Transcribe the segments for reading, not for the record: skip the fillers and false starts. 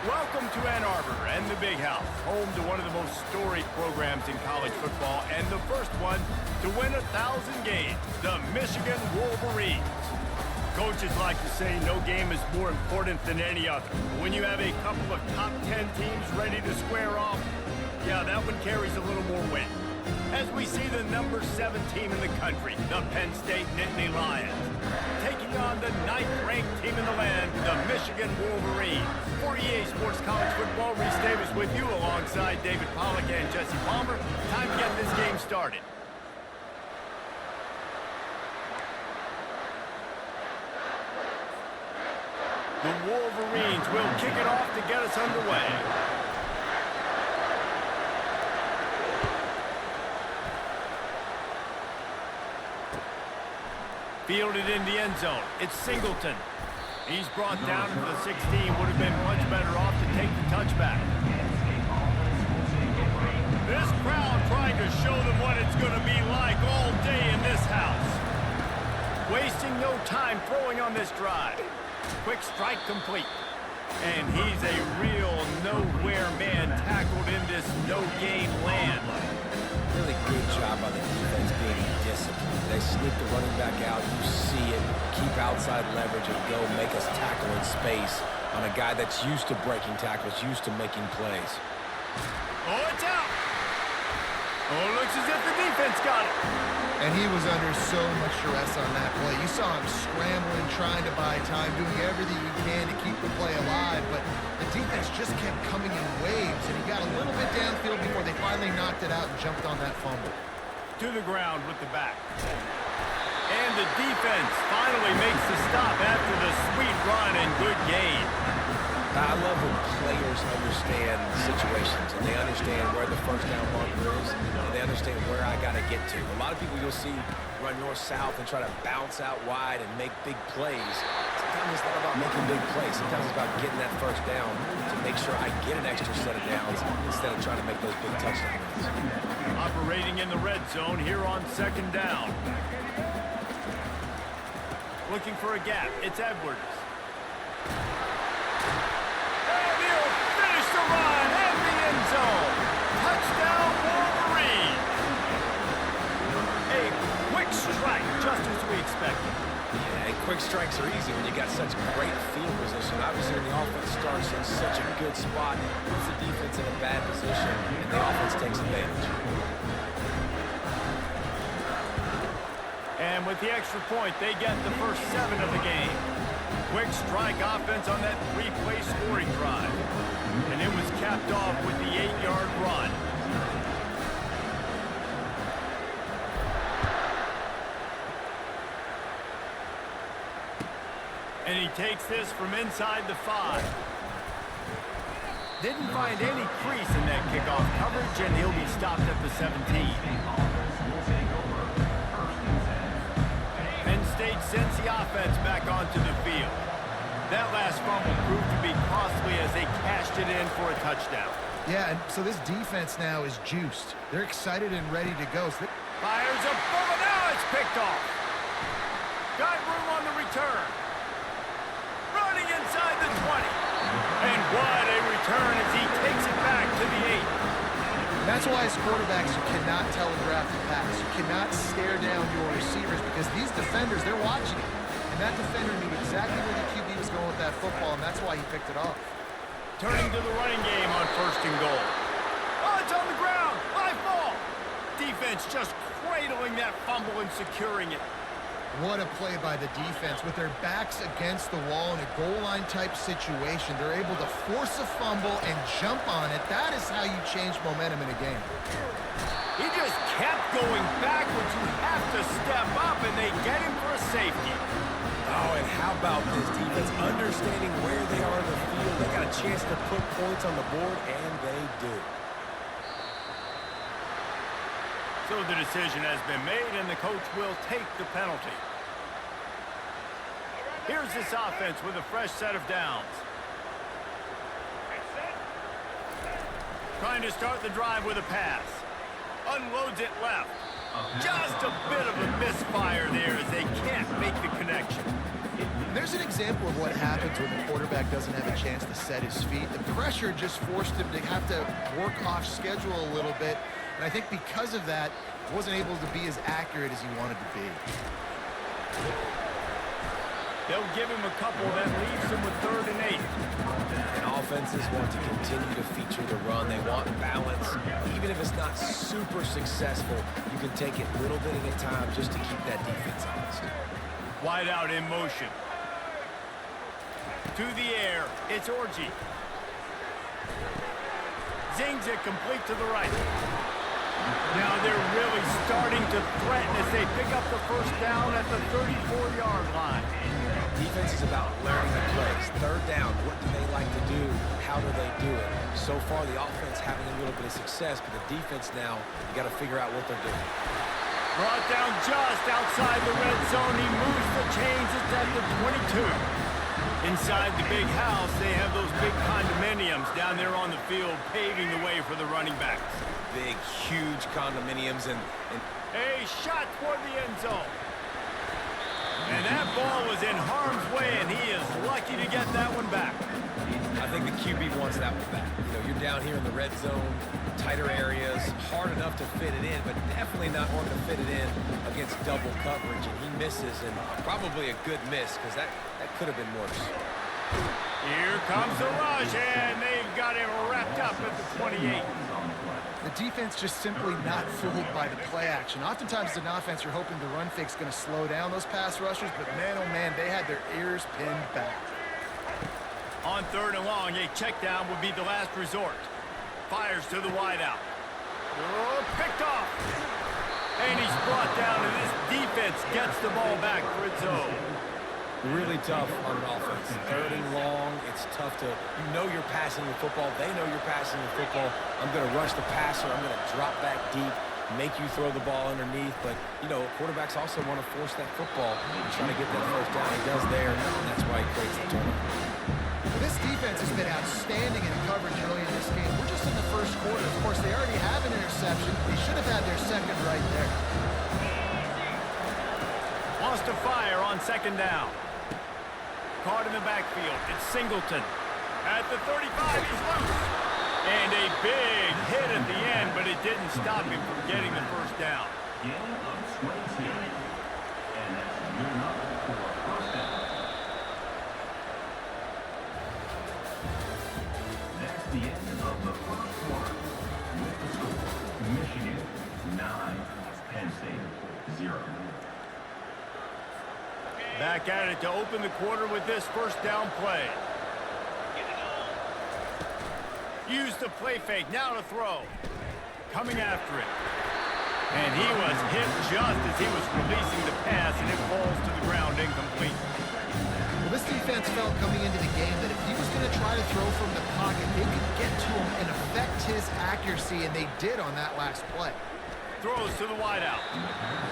Welcome to Ann Arbor and the Big House, home to one of the most storied programs in college football and the first one to win 1,000 games, the Michigan Wolverines. Coaches like to say no game is more important than any other. But when you have a couple of top 10 teams ready to square off, yeah, that one carries a little more weight. As we see the number 7 team in the country, the Penn State Nittany Lions, taking on the 9th-ranked team in the land, the Michigan Wolverines. For EA Sports College Football, Reese Davis with you alongside David Pollack and Jesse Palmer. Time to get this game started. The Wolverines will kick it off to get us underway. Fielded in the end zone. It's Singleton. He's brought down to the 16. Would have been much better off to take the touchback. This crowd trying to show them what it's going to be like all day in this house. Wasting no time throwing on this drive. Quick strike complete. And he's a real nowhere man tackled in this no-game land. Really good job by the defense being disciplined. They sneak the running back out, you see it, keep outside leverage and go make us tackle in space on a guy that's used to breaking tackles, used to making plays. Oh, it's out! Oh, it looks as if the defense got it. And he was under so much stress on that play. You saw him scrambling, trying to buy time, doing everything he can to keep the play alive, but the defense just kept coming in waves, and he got a little bit downfield before they finally knocked it out and jumped on that fumble. To the ground with the back. And the defense finally makes the stop after the sweet run and good gain. I love when players understand situations and they understand where the first down marker is and they understand where I got to get to. A lot of people you'll see run north-south and try to bounce out wide and make big plays. Sometimes it's not about making big plays. Sometimes it's about getting that first down to make sure I get an extra set of downs instead of trying to make those big touchdown runs. Operating in the red zone here on 2nd down. Looking for a gap. It's Edwards. And he'll finish the run in the end zone. Touchdown Wolverines. A quick strike, just as we expected. Yeah, and quick strikes are easy when you got such great field position. Obviously, when the offense starts in such a good spot, puts the defense in a bad position, and the offense takes advantage. And with the extra point, they get the first 7 of the game. Quick strike offense on that 3-play scoring drive. And it was capped off with the 8-yard run. And he takes this from inside the 5. Didn't find any crease in that kickoff coverage, and he'll be stopped at the 17. Penn State sends the offense back onto the field. That last fumble proved to be costly as they cashed it in for a touchdown. Yeah, and so this defense now is juiced. They're excited and ready to go. So Fires a bullet, now it's picked off. Got room on the return. Running inside the 20. And what a return as he takes it back to the 8. that's why as quarterbacks you cannot telegraph the pass. You cannot stare down your receivers because these defenders, they're watching it. And that defender knew exactly where the QB was going with that football, and that's why he picked it off. Turning to the running game on 1st and goal. Oh, it's on the ground. High ball. Defense just cradling that fumble and securing it. What a play by the defense. With their backs against the wall in a goal line type situation, they're able to force a fumble and jump on it. That is how you change momentum in a game. He just kept going backwards. You have to step up, and they get him for a safety. Oh, and how about this defense understanding where they are in the field? They got a chance to put points on the board, and they do. So the decision has been made, and the coach will take the penalty. Here's this offense with a fresh set of downs. Trying to start the drive with a pass. Unloads it left. Just a bit of a misfire there as they can't make the connection. And there's an example of what happens when the quarterback doesn't have a chance to set his feet. The pressure just forced him to have to work off schedule a little bit. And I think because of that, he wasn't able to be as accurate as he wanted to be. They'll give him a couple that leaves him with 3rd and 8. And offenses want to continue to feature the run. They want balance. Even if it's not super successful, you can take it little bit at a time just to keep that defense honest. Wide out in motion. To the air, it's Orji. Zings it complete to the right. Now they're really starting to threaten as they pick up the first down at the 34-yard line. Defense is about learning the plays. 3rd down, what do they like to do? How do they do it? So far, the offense having a little bit of success, but the defense now, you got to figure out what they're doing. Brought down just outside the red zone. He moves the chains. It's at the 22. Inside the big house, they have those big condominiums down there on the field, paving the way for the running backs. Big, huge condominiums and A shot toward the end zone. And that ball was in harm's way, and he is lucky to get that one back. I think the QB wants that one back. You know, you're down here in the red zone, tighter areas, hard enough to fit it in, but definitely not hard to fit it in against double coverage. And he misses, and probably a good miss, because that could have been worse. Here comes the rush, and they've got him wrapped up at the 28. The defense just simply not fooled by the play action. Oftentimes, as an offense, you're hoping the run fake's going to slow down those pass rushers, but man, oh man, they had their ears pinned back. On 3rd and long, a check down would be the last resort. Fires to the wideout. Oh, picked off. And he's brought down, and this defense gets the ball back for its own. Really tough on an offense. 3rd and long, it's tough to, you know you're passing the football. They know you're passing the football. I'm going to rush the passer. I'm going to drop back deep, make you throw the ball underneath. But, you know, quarterbacks also want to force that football and try to get that first down. He does there, and that's why he creates the turnover. Well, this defense has been outstanding in coverage early in this game. We're just in the first quarter. Of course, they already have an interception. They should have had their second right there. Wants to fire on 2nd down. Caught in the backfield. It's Singleton. At the 35, he's loose. And a big hit at the end, but it didn't stop him from getting the first down. That's the end of the first quarter. With the score, Michigan 9, Penn State 0. Back at it to open the quarter with this first down play. Use the play fake, now to throw. Coming after it. And he was hit just as he was releasing the pass, and it falls to the ground incomplete. Well, this defense felt coming into the game that if he was going to try to throw from the pocket, they could get to him and affect his accuracy, and they did on that last play. Throws to the wideout.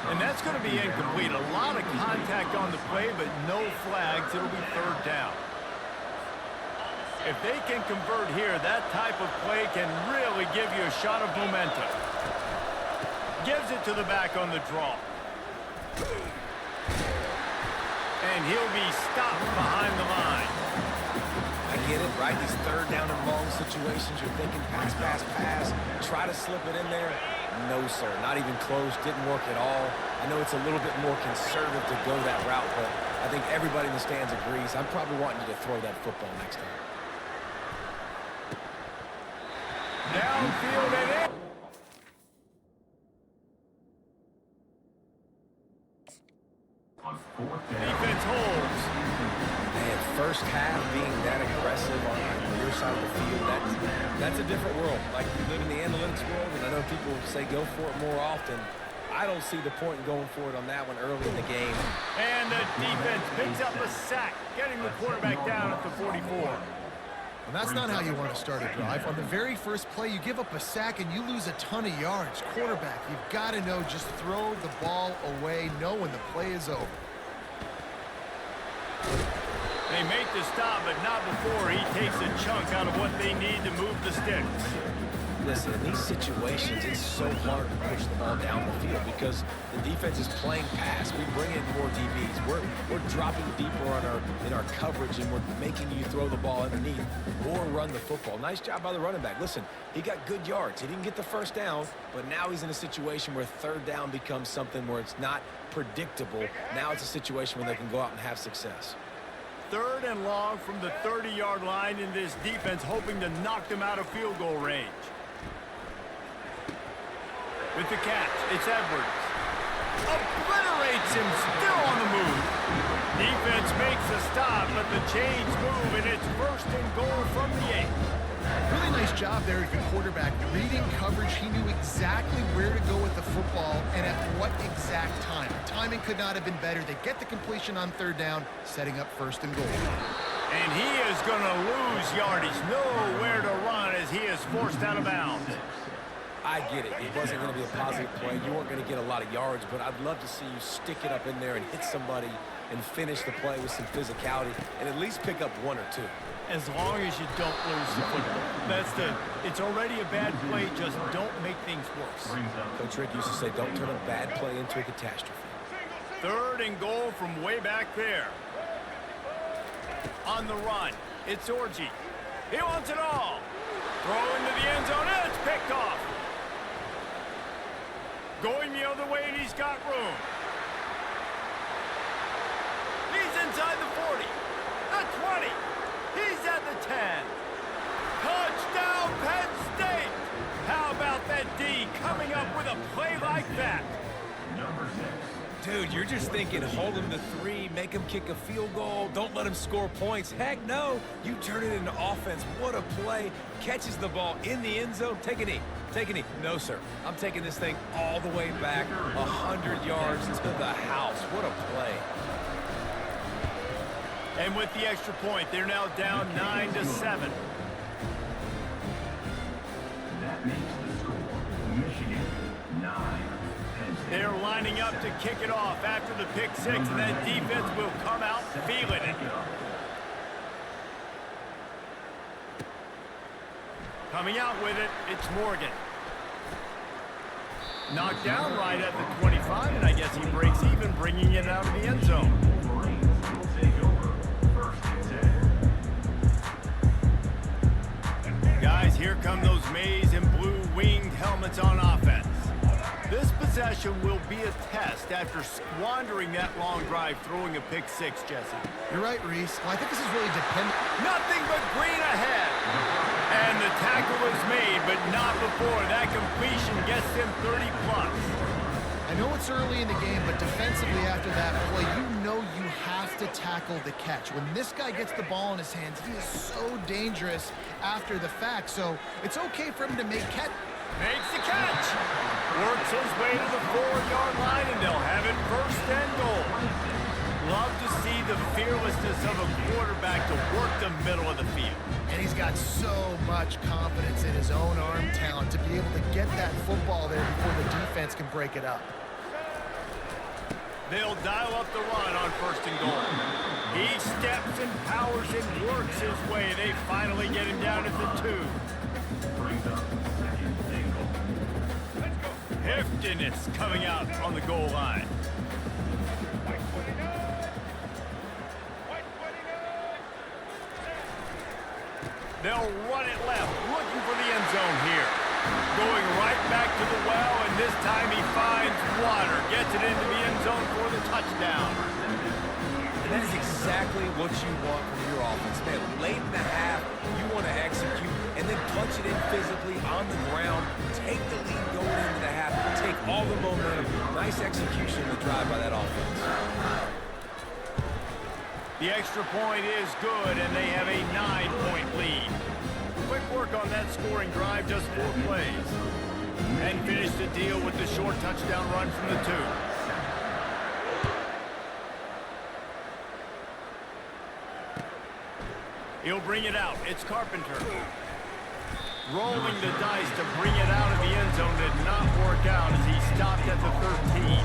And that's going to be incomplete. A lot of contact on the play, but no flags. It'll be 3rd down. If they can convert here, that type of play can really give you a shot of momentum. Gives it to the back on the draw. And he'll be stopped behind the line. I get it, right? These 3rd down and long situations, you're thinking pass, pass, pass. Try to slip it in there. No, sir, not even close, didn't work at all. I know it's a little bit more conservative to go that route, but I think everybody in the stands agrees. I'm probably wanting you to throw that football next time. Downfield and in. On 4th down. Defense holds. Man, first half being that aggressive on your side of the field, that's a different world. Like, we live in the analytics world, and I know people say go for it more often. I don't see the point in going for it on that one early in the game. And the defense picks up a sack, getting the quarterback down at the 44. And that's not how you want to start a drive. On the very first play, you give up a sack and you lose a ton of yards. Quarterback, you've got to know, just throw the ball away, know when the play is over. They make the stop, but not before he takes a chunk out of what they need to move the sticks. Listen, in these situations, it's so hard to push the ball down the field because the defense is playing pass. We bring in more DBs. We're dropping deeper in our coverage, and we're making you throw the ball underneath or run the football. Nice job by the running back. Listen, he got good yards. He didn't get the first down, but now he's in a situation where third down becomes something where it's not predictable. Now it's a situation where they can go out and have success. 3rd and long from the 30-yard line, in this defense hoping to knock them out of field goal range. With the catch, it's Edwards. Obliterates him, still on the move. Defense makes a stop, but the chains move, and it's 1st and goal from the 8. Really nice job there as the quarterback. Reading coverage, he knew exactly where to go with the football and at what exact time. Timing could not have been better. They get the completion on 3rd down, setting up 1st and goal. And he is going to lose yardage. Nowhere to run as he is forced out of bounds. I get it. It wasn't going to be a positive play. You weren't going to get a lot of yards, but I'd love to see you stick it up in there and hit somebody and finish the play with some physicality and at least pick up 1 or 2. As long as you don't lose the football. It's already a bad play, just don't make things worse. Coach Rick used to say, don't turn a bad play into a catastrophe. 3rd and goal from way back there. On the run, it's Orji. He wants it all. Throw into the end zone, and it's picked off. Going the other way, and he's got room. He's inside the 40, the 20. He's at the 10. Touchdown, Penn State. How about that D coming up with a play like that? Number 6. Dude, you're just thinking, hold him to 3, make him kick a field goal, don't let him score points. Heck no, you turn it into offense. What a play. Catches the ball in the end zone. Take a knee. Take a knee. No, sir. I'm taking this thing all the way back 100 yards to the house. What a play. And with the extra point, they're now down 9-7. That makes the score Michigan 9. Penn State. They're lining up to kick it off after the pick 6, and that defense will come out feeling it. Coming out with it, it's Morgan. Knocked down right at the 25, and I guess he breaks even, bringing it out of the end zone. Wolverines will take over 1st and 10. Guys, here come those maize and blue winged helmets on offense. This possession will be a test after squandering that long drive, throwing a pick 6, Jesse. You're right, Reese. Well, I think this is really dependent. Nothing but green ahead. And the tackle is made, but not before. That completion gets him 30+. I know it's early in the game, but defensively after that play, you know you have to tackle the catch. When this guy gets the ball in his hands, he is so dangerous after the fact. So it's okay for him to make catch. Makes the catch. Works his way to the 4-yard line, and they'll have it 1st and goal. Love to see the fearlessness of a quarterback to work the middle of the field. And he's got so much confidence in his own arm talent to be able to get that football there before the defense can break it up. They'll dial up the run on 1st and goal. He steps and powers and works his way. They finally get him down at the 2. Brings up 2nd and goal. Let's go. Heftiness coming out on the goal line. They'll run it left, looking for the end zone here. Going right back to the well, and this time he finds water. Gets it into the end zone for the touchdown. And that is exactly what you want from your offense, man. Late in the half, you want to execute and then punch it in physically on the ground. Take the lead going into the half. Take all the momentum. Nice execution of the drive by that offense. The extra point is good, and they have a 9-point lead. Quick work on that scoring drive, just 4 plays. And finish the deal with the short touchdown run from the 2. He'll bring it out. It's Carpenter. Rolling the dice to bring it out of the end zone did not work out as he stopped at the 13.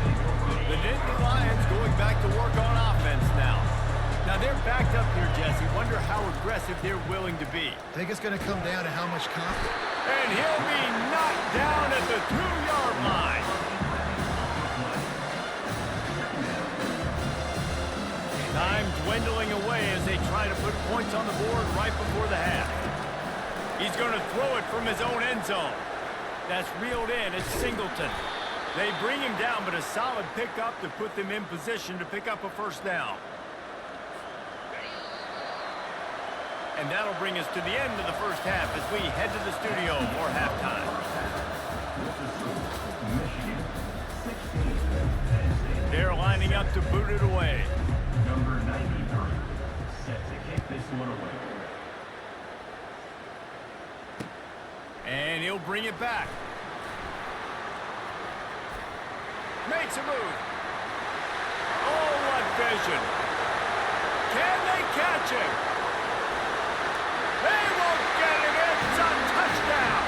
The Nittany Lions going back to work on offense now. Now they're backed up here, Jesse. Wonder how aggressive they're willing to be. I think it's going to come down to how much confidence. And he'll be knocked down at the 2-yard line. Time dwindling away as they try to put points on the board right before the half. He's going to throw it from his own end zone. That's reeled in. It's Singleton. They bring him down, but a solid pickup to put them in position to pick up a first down. And that'll bring us to the end of the first half as we head to the studio for halftime. They're lining up to boot it away. Number 93, set to kick this one away. And he'll bring it back. Makes a move. Oh, what vision. Can they catch him? They won't get him. It's a touchdown.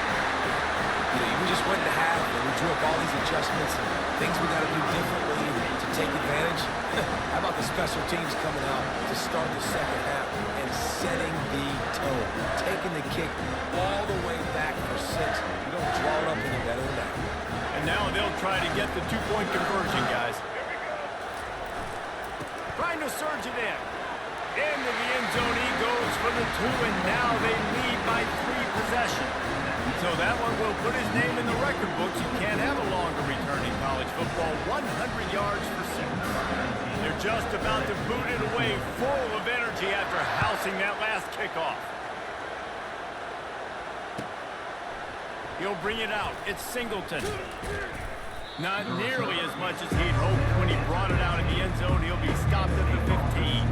We just went to half and we drew up all these adjustments and things we got to do differently to take advantage. How about the special teams coming out to start the second half and setting the tone, taking the kick all the way back for 6. You don't draw it up any better than that. And now they'll try to get the 2-point conversion, guys. Trying to surge it in. Into the end zone he goes for the 2, and now they lead by 3 possessions. So that one will put his name in the record books. You can't have a longer return in college football. 100 yards for 6. They're just about to boot it away, full of energy after housing that last kickoff. He'll bring it out. It's Singleton. Not nearly as much as he'd hoped when he brought it out in the end zone. He'll be stopped at the 15.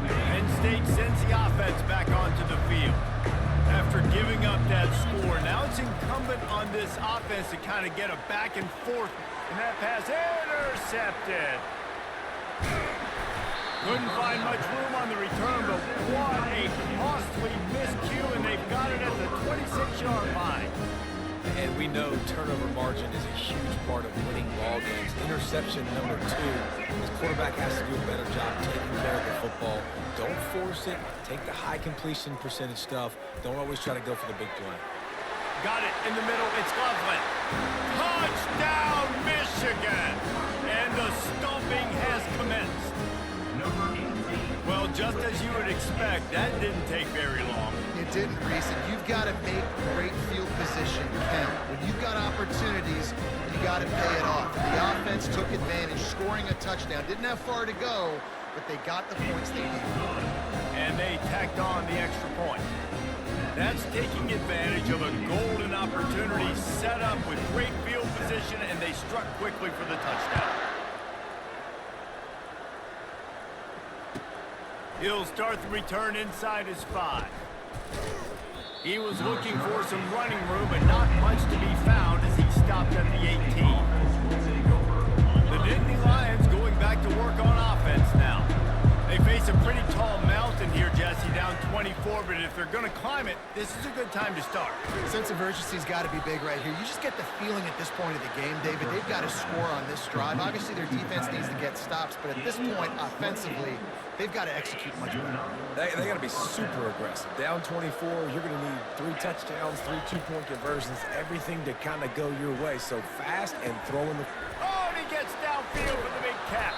Penn State sends the offense back onto the field. After giving up that score, now it's incumbent on this offense to kind of get a back and forth. And that pass intercepted. Couldn't find much room on the return, but what a costly miscue, and they've got it at the 26-yard line. And we know turnover margin is a huge part of winning ball games. Interception number 2. This quarterback has to do a better job taking care of the football. Don't force it. Take the high completion percentage stuff. Don't always try to go for the big play. Got it in the middle. It's Loveland. Touchdown, Michigan! And the stomping has commenced. Well, just as you would expect, that didn't take very long. It didn't, Reese, and you've got to make great field position count. When you've got opportunities, you got to pay it off. The offense took advantage, scoring a touchdown. Didn't have far to go, but they got the points they needed. And they tacked on the extra point. That's taking advantage of a golden opportunity set up with great field position, and they struck quickly for the touchdown. He'll start the return inside his 5. He was looking for some running room, but not much to be found as he stopped at the 18. The Nittany Lions going back to work on offense now. They face a pretty tall mountain here, Jesse, down 24, but if they're going to climb it, this is a good time to start. Sense of urgency's got to be big right here. You just get the feeling at this point of the game, David, they've got to score on this drive. Obviously, their defense needs to get stops, but at this point, offensively, they've got to execute much better. They got to be super aggressive. Down 24, you're going to need 3 touchdowns, 3 2-point conversions, everything to kind of go your way. So fast and throwing the... Oh, and he gets downfield with the big catch.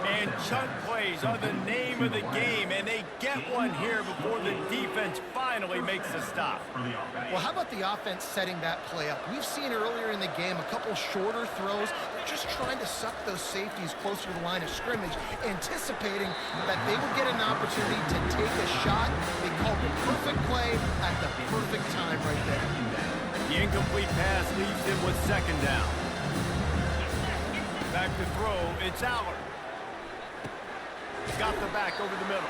And chunk plays are the name of the game, and they get one here before the defense finally makes a stop. Well, how about the offense setting that play up? We've seen earlier in the game a couple shorter throws. They're just trying to suck those safeties closer to the line of scrimmage, anticipating that they would get an opportunity to take a shot. They called the perfect play at the perfect time right there. The incomplete pass leaves him with 2nd down. Back to throw, it's Allard. Got the back over the middle.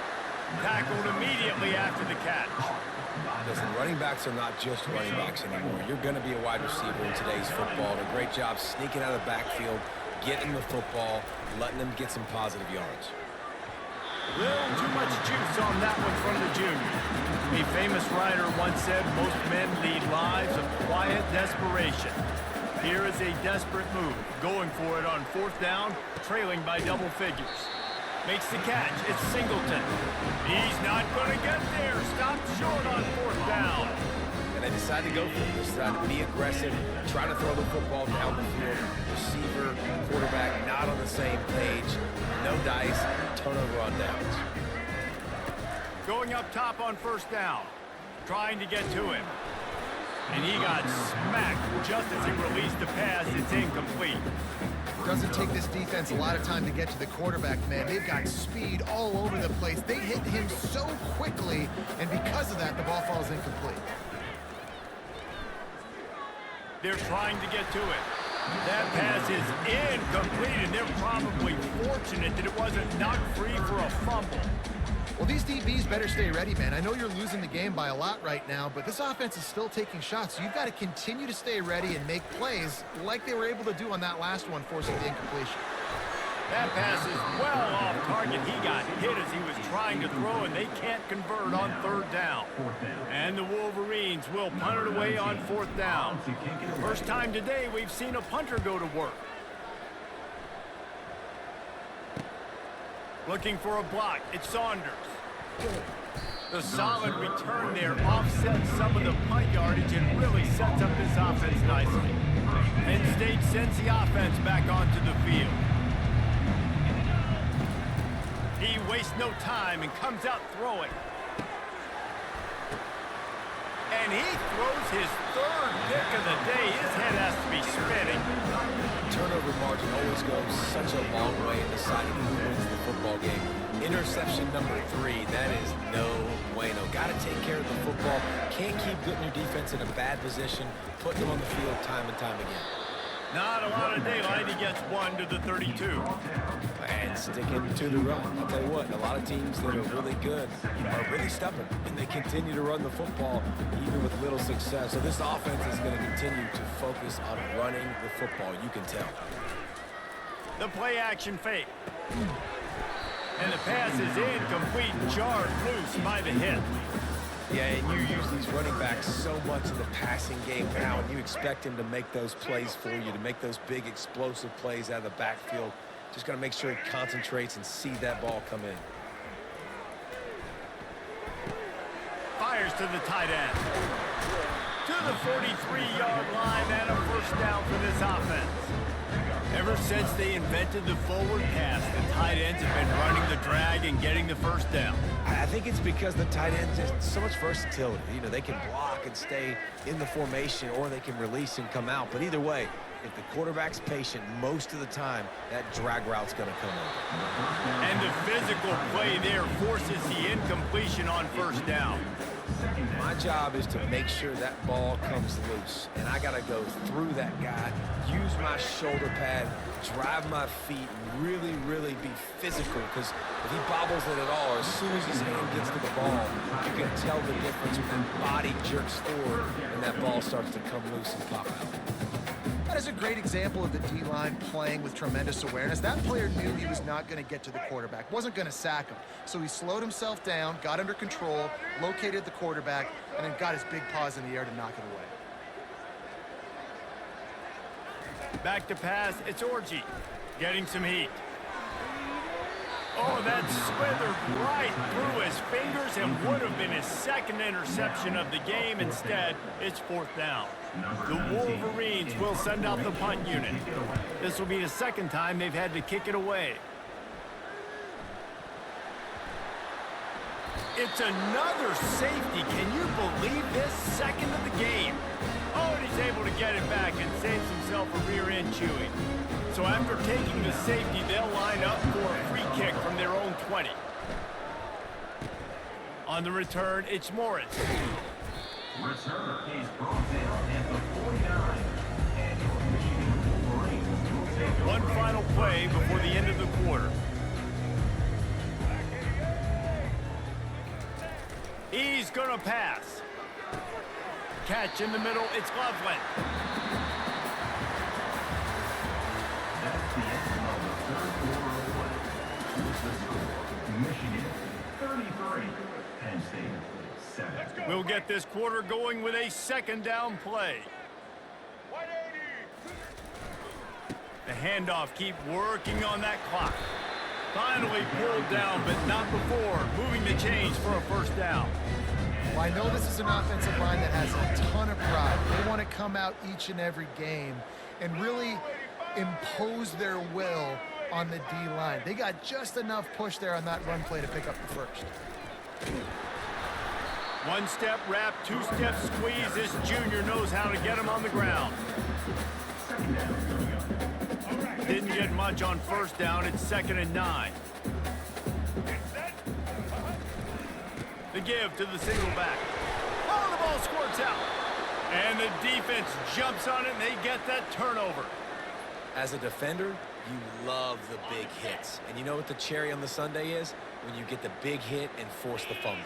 Tackled immediately after the catch. Listen, running backs are not just running backs anymore. You're going to be a wide receiver in today's football. A great job sneaking out of the backfield, getting the football, letting them get some positive yards. Little too much juice on that one from the junior. A famous writer once said, most men lead lives of quiet desperation. Here is a desperate move, going for it on 4th down, trailing by double figures. Makes the catch. It's Singleton. He's not going to get there. Stopped short on 4th down. And they decide to go for it. They decide to be aggressive, try to throw the football down the field. Receiver, quarterback, not on the same page. No dice, turnover on downs. Going up top on 1st down. Trying to get to him. And he got smacked just as he released the pass. It's incomplete. Doesn't take this defense a lot of time to get to the quarterback, man. They've got speed all over the place. They hit him so quickly, and because of that, the ball falls incomplete. They're trying to get to it. That pass is incomplete, and they're probably fortunate that it wasn't knocked free for a fumble. Well, these DBs better stay ready, man. I know you're losing the game by a lot right now, but this offense is still taking shots. So you've got to continue to stay ready and make plays like they were able to do on that last one, forcing the incompletion. That pass is well off target. He got hit as he was trying to throw, and they can't convert on 3rd down. And the Wolverines will punt it away on 4th down. First time today we've seen a punter go to work. Looking for a block. It's Saunders. The solid return there offsets some of the punt yardage and really sets up this offense nicely. Penn State sends the offense back onto the field. He wastes no time and comes out throwing. And he throws his 3rd pick of the day. His head has to be spinning. Turnover margin always goes such a long way in deciding who wins the football game. Interception number 3, that is no bueno. Got to take care of the football. Can't keep putting your defense in a bad position, putting them on the field time and time again. Not a lot of daylight. He gets 1 to the 32. And sticking to the run. I'll tell you what, a lot of teams that are really good are really stubborn, and they continue to run the football even with little success. So this offense is going to continue to focus on running the football. You can tell. The play action fake. And the pass is incomplete, jarred loose by the hit. Yeah, and you use these running backs so much in the passing game now, and you expect him to make those plays for you, to make those big explosive plays out of the backfield. Just got to make sure he concentrates and see that ball come in. Fires to the tight end. To the 43-yard line and a 1st down for this offense. Ever since they invented the forward pass, the tight ends have been running the drag and getting the 1st down. I think it's because the tight ends have so much versatility. You know, they can block and stay in the formation, or they can release and come out. But either way, if the quarterback's patient most of the time, that drag route's going to come in. And the physical play there forces the incompletion on 1st down. My job is to make sure that ball comes loose, and I got to go through that guy, use my shoulder pad, drive my feet, and really be physical, because if he bobbles it at all, or as soon as his hand gets to the ball, you can tell the difference when that body jerks forward and that ball starts to come loose and pop out. That is a great example of the D-line playing with tremendous awareness. That player knew he was not going to get to the quarterback, wasn't going to sack him. So he slowed himself down, got under control, located the quarterback, and then got his big paws in the air to knock it away. Back to pass, it's Orji, getting some heat. Oh, that slithered right through his fingers and would have been his 2nd interception of the game. Instead, it's 4th down. The Wolverines will send out the punt unit. This will be the 2nd time they've had to kick it away. It's another safety. Can you believe this? 2nd of the game. Oh, and he's able to get it back and saves himself a rear end chewing. So after taking the safety, they'll line up for a free kick from their own 20. On the return, it's Morris. Return is brought down at the 49. And your Michigan Wolverines will take One final play before the end of the quarter. He's gonna pass. Catch in the middle, it's Loveland. That's the end of the 3rd quarter of play. With the score, Michigan 33, Penn State 7. We'll get this quarter going with a 2nd down play. The handoff, keep working on that clock. Finally pulled down, but not before. Moving the chains for a first down. Well, I know this is an offensive line that has a ton of pride. They want to come out each and every game and really impose their will on the D-line. They got just enough push there on that run play to pick up the first. One-step wrap, two-step squeeze. This junior knows how to get him on the ground. Didn't get much on first down. It's 2nd and 9. The give to the single back. Oh, the ball squirts out. And the defense jumps on it, and they get that turnover. As a defender, you love the big hits. And you know what the cherry on the sundae is? When you get the big hit and force the fumble.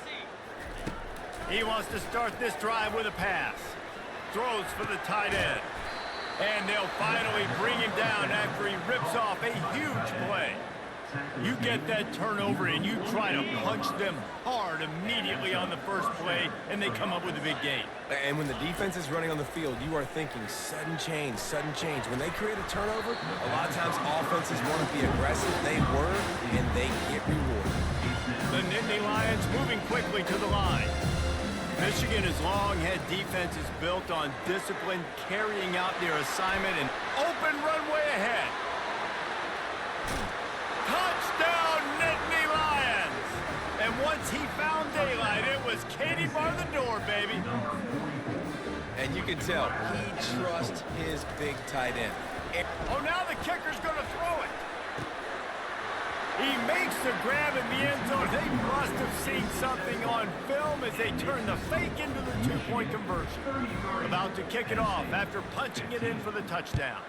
He wants to start this drive with a pass. Throws for the tight end. And they'll finally bring him down after he rips off a huge play. You get that turnover and you try to punch them hard immediately on the first play, and they come up with a big gain. And when the defense is running on the field, you are thinking sudden change, sudden change. When they create a turnover, a lot of times offenses want to be aggressive. They were, and they get rewarded. The Nittany Lions moving quickly to the line. Michigan's long-head defense is built on discipline, carrying out their assignment, and open runway ahead. Touchdown, Nittany Lions! And once he found daylight, it was Katie bar the door, baby. And you can tell he trusts his big tight end. Oh, now the kicker's going to throw it. He makes the grab in the end zone. They must have seen something on film as they turn the fake into the two-point conversion. About to kick it off after punching it in for the touchdown.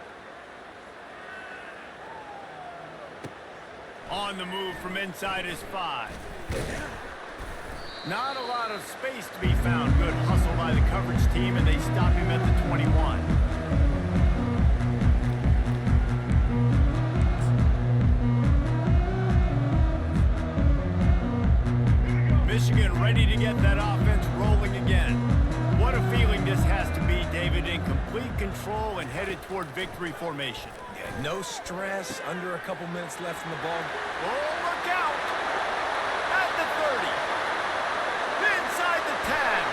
On the move from inside his 5. Not a lot of space to be found. Good hustle by the coverage team, and they stop him at the 21. Michigan ready to get that offense rolling again. What a feeling this has to be, David, in complete control and headed toward victory formation. Yeah, no stress, under a couple minutes left in the ball. Oh, look out! At the 30. Inside the 10.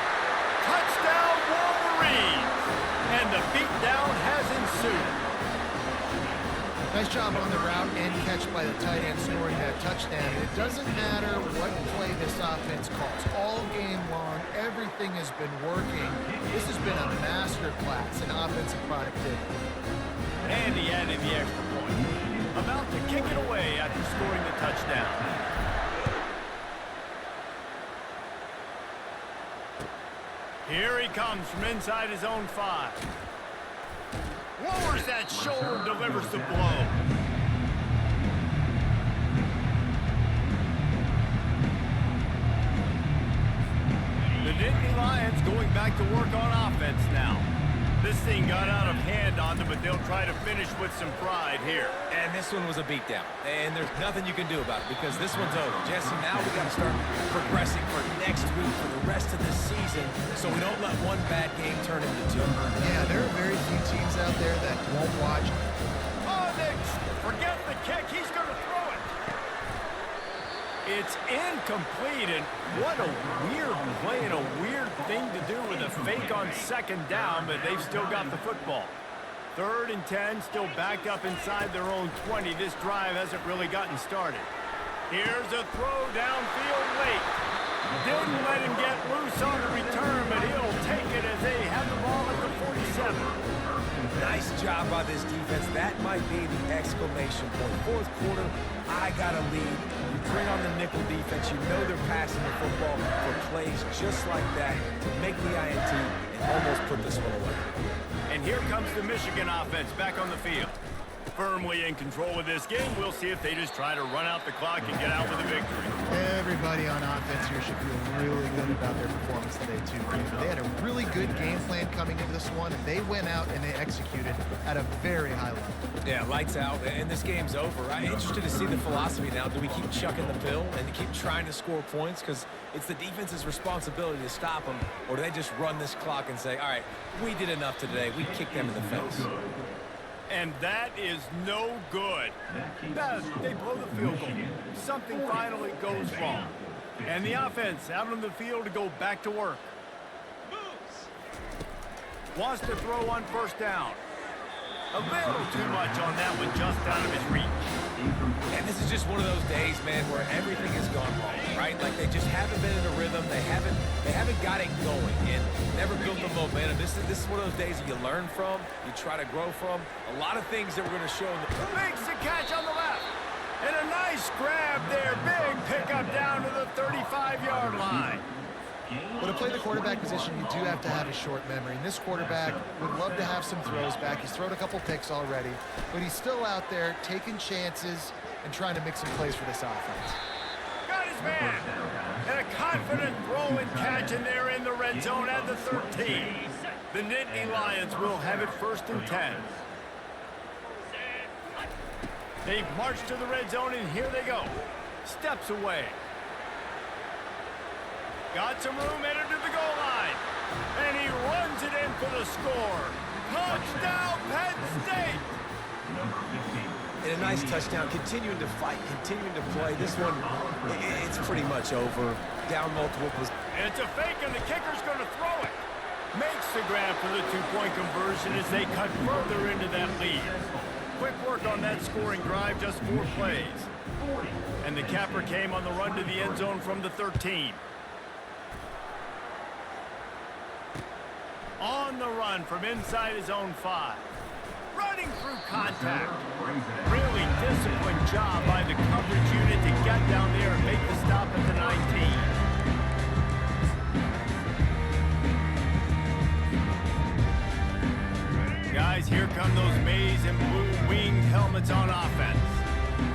Touchdown, Wolverines! And the beatdown has ensued. Nice job on the route and catch by the tight end scoring that touchdown. And it doesn't matter what play this offense calls. All game long, everything has been working. This has been a masterclass in offensive productivity. And he added the extra point. About to kick it away after scoring the touchdown. Here he comes from inside his own 5. Lowers that shoulder, delivers the blow. The Nittany Lions going back to work on offense now. This thing got out of hand on them, but they'll try to finish with some pride here. And this one was a beatdown. And there's nothing you can do about it because this one's over. Jesse, now we got to start progressing for next week, for the rest of the season, so we don't let one bad game turn into 2. Yeah, there are very few teams out there that won't watch. Oh, Nick, forget the kick. He's going to throw it. It's incomplete, and what a weird play and a weird thing to do with a fake on 2nd down, but they've still got the football. 3rd and 10, still backed up inside their own 20. This drive hasn't really gotten started. Here's a throw downfield late. Didn't let him get loose on the return, but he'll take it as they have the ball at the 47. Nice job by this defense. That might be the exclamation point. 4th quarter, I got a lead. You bring on the nickel defense. You know they're passing the football for plays just like that to make the INT and almost put this one away. And here comes the Michigan offense back on the field. Firmly in control of this game. We'll see if they just try to run out the clock and get out with a victory. Everybody on offense here should feel really good about their performance today, too. They had a really good game plan coming into this one, and they went out and they executed at a very high level. Yeah, lights out, and this game's over. I'm interested to see the philosophy now. Do we keep chucking the pill and keep trying to score points? Because it's the defense's responsibility to stop them, or do they just run this clock and say, all right, we did enough today. We kicked them in the face. And that is no good. They blow the field goal. Something finally goes wrong. And the offense out on the field to go back to work. Wants to throw on first down. A little too much on that one, just out of his reach. And this is just one of those days, man, where everything has gone wrong, right? Like they just haven't been in a rhythm. They haven't got it going and never built the momentum. This is one of those days that you learn from, you try to grow from. A lot of things that we're going to show in the Makes the catch on the left. And a nice grab there. Big pickup down to the 35-yard line. Well, to play the quarterback position, you do have to have a short memory. And this quarterback would love to have some throws back. He's thrown a couple picks already, but he's still out there taking chances and trying to make some plays for this offense. Got his man. And a confident throw and catch, and they're in the red zone at the 13. The Nittany Lions will have it 1st and 10. They march to the red zone, and here they go. Steps away. Got some room, headed to the goal line. And he runs it in for the score. Touchdown, Penn State! And a nice touchdown, continuing to fight, continuing to play. This one, it's pretty much over. Down multiple positions. It's a fake, and the kicker's going to throw it. Makes the grab for the two-point conversion as they cut further into that lead. Quick work on that scoring drive, just 4 plays. And the capper came on the run to the end zone from the 13. On the run from inside his own 5. Running through contact. Really disciplined job by the coverage unit to get down there and make the stop at the 19. Guys, here come those maize and blue winged helmets on offense.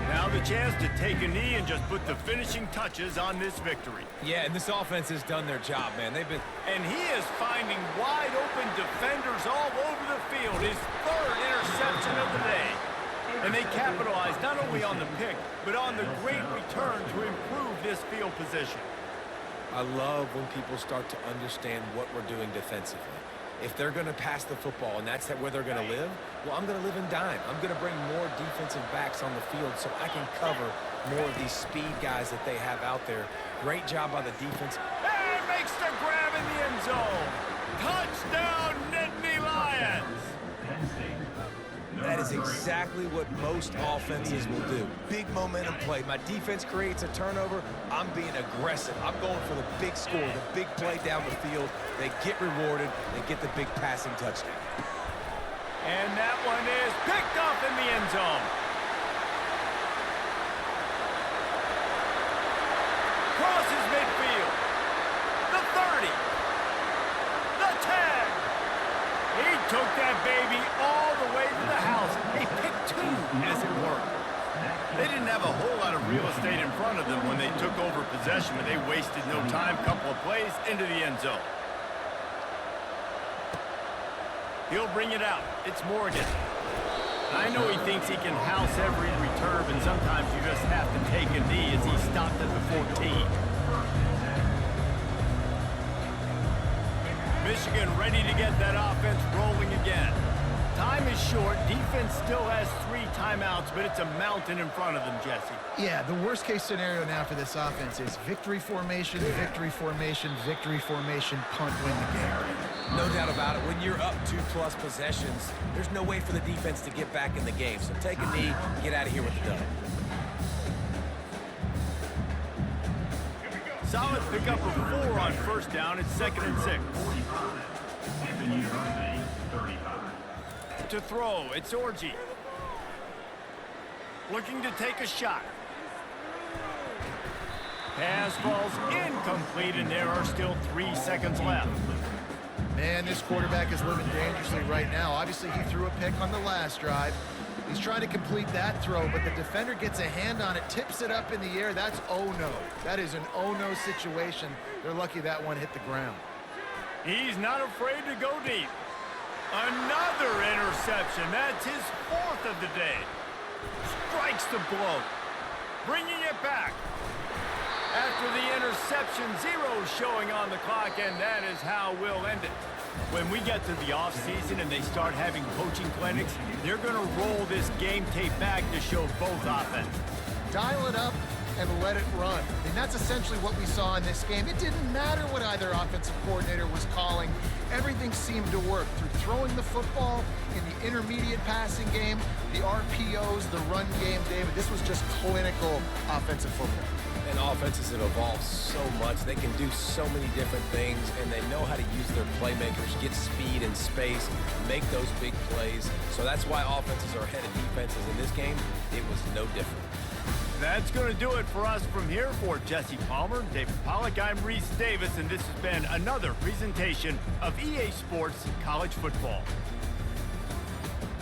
Now the chance to take a knee and just put the finishing touches on this victory. Yeah, and this offense has done their job, man. They've been... And he is finding wide-open defenders all over the field. His 3rd interception of the day. And they capitalized not only on the pick, but on the great return to improve this field position. I love when people start to understand what we're doing defensively. If they're going to pass the football and that's where they're going to live, well, I'm going to live in dime. I'm going to bring more defensive backs on the field so I can cover more of these speed guys that they have out there. Great job by the defense. And makes the grab in the end zone. Touchdown, Nittany Lions. That is exactly what most offenses will do. Big momentum play. My defense creates a turnover. I'm being aggressive. I'm going for the big score, the big play down the field. They get rewarded. They get the big passing touchdown. And that one is picked up in the end zone. Crosses midfield. The 30. The 10. He took that baby all the way to the house. He picked 2, as it were. They didn't have a whole lot of real estate in front of them when they took over possession, but they wasted no time. Couple of plays into the end zone. He'll bring it out. It's Morgan. I know he thinks he can house every return, but sometimes you just have to take a knee as he stopped at the 14. Michigan ready to get that offense rolling again. Time is short. Defense still has 3 timeouts, but it's a mountain in front of them, Jesse. Yeah, the worst-case scenario now for this offense is victory formation, victory formation, victory formation, punt, win the game. No doubt about it. When you're up 2+ possessions, there's no way for the defense to get back in the game. So take a knee, get out of here with the dub. Solid pickup of 4 on first down. It's 2nd and 6. To throw, it's Orji. Looking to take a shot. Pass falls incomplete, and there are still 3 seconds left. Man, this quarterback is living dangerously right now. Obviously, he threw a pick on the last drive. He's trying to complete that throw, but the defender gets a hand on it, tips it up in the air. That's oh-no. That is an oh-no situation. They're lucky that one hit the ground. He's not afraid to go deep. Another interception. That's his 4th of the day. Strikes the blow. Bringing it back. After the interception, 0 showing on the clock, and that is how we'll end it. When we get to the offseason and they start having coaching clinics, they're going to roll this game tape back to show both offenses. Dial it up and let it run. I mean, that's essentially what we saw in this game. It didn't matter what either offensive coordinator was calling. Everything seemed to work through throwing the football in the intermediate passing game, the RPOs, the run game, David. This was just clinical offensive football. And offenses have evolved so much. They can do so many different things, and they know how to use their playmakers, get speed and space, make those big plays. So that's why offenses are ahead of defenses in this game. It was no different. That's going to do it for us from here. For Jesse Palmer, David Pollack, I'm Reese Davis, and this has been another presentation of EA Sports College Football.